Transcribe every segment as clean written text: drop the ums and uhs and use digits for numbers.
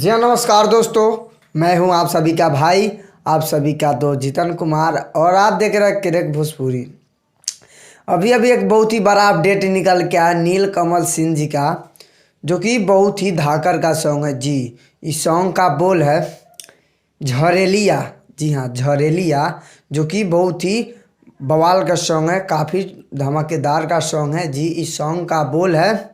जी नमस्कार दोस्तों, मैं हूं आप सभी का भाई, आप सभी का दोस्त जितन कुमार और आप देख रहे हैं क्रिक भोजपुरी। अभी अभी एक बहुत ही बड़ा अपडेट निकल के आया नीलकमल सिंह जी का, जो कि बहुत ही धाकर का सॉन्ग है जी। इस सॉन्ग का बोल है झरेलिया। जी हाँ, झरेलिया, जो कि बहुत ही बवाल का सॉन्ग है, काफ़ी धमाकेदार का सॉन्ग है जी। इस सॉन्ग का बोल है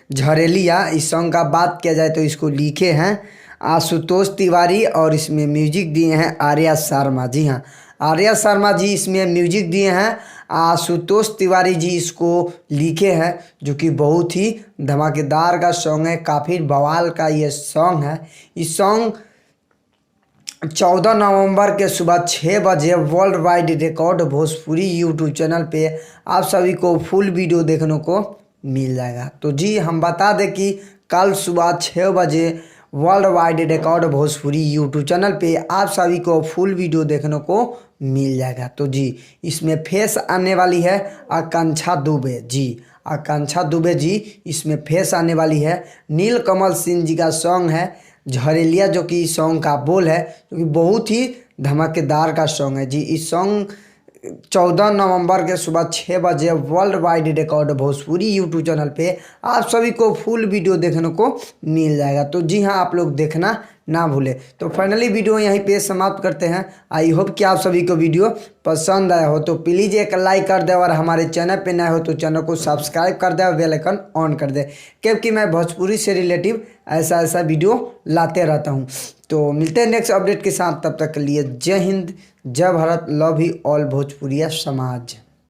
झरेलिया। इस सॉन्ग का बात किया जाए तो इसको लिखे हैं आशुतोष तिवारी और इसमें म्यूजिक दिए हैं आर्या शर्मा। जी हाँ, आर्या शर्मा जी इसमें म्यूजिक दिए हैं, आशुतोष तिवारी जी इसको लिखे हैं, जो कि बहुत ही धमाकेदार का सॉन्ग है, काफ़ी बवाल का ये सॉन्ग है। इस सॉन्ग 14 नवंबर के सुबह 6 बजे world wide record Bhojpuri YouTube channel पे आप सभी को फुल वीडियो देखने को मिल जाएगा। तो जी हम बता दें कि कल सुबह 6 बजे world wide record Bhojpuri YouTube channel पे आप सभी को फुल वीडियो देखने को मिल जाएगा। तो जी इसमें फेस आने वाली है आकांक्षा दुबे जी। आकांक्षा दुबे जी इसमें फेस आने वाली है। नीलकमल सिंह जी का सॉन्ग है झरेलिया, जो कि इस सॉन्ग का बोल है, जो कि बहुत ही धमाकेदार का सॉन्ग है जी। इस सॉन्ग 14 नवंबर के सुबह 6 बजे world wide record Bhojpuri YouTube channel पे आप सभी को फुल वीडियो देखने को मिल जाएगा। तो जी हाँ, आप लोग देखना ना भूले। तो फाइनली वीडियो यहीं पे समाप्त करते हैं। आई होप कि आप सभी को वीडियो पसंद आया हो, तो प्लीज़ एक लाइक कर दे और हमारे चैनल पे नए हो तो चैनल को सब्सक्राइब कर दे और बेल आइकन ऑन कर दे, क्योंकि मैं भोजपुरी से रिलेटिव ऐसा वीडियो लाते रहता हूँ। तो मिलते हैं नेक्स्ट अपडेट के साथ, तब तक के लिए जय हिंद, जय भारत, लव यू ऑल भोजपुरिया समाज।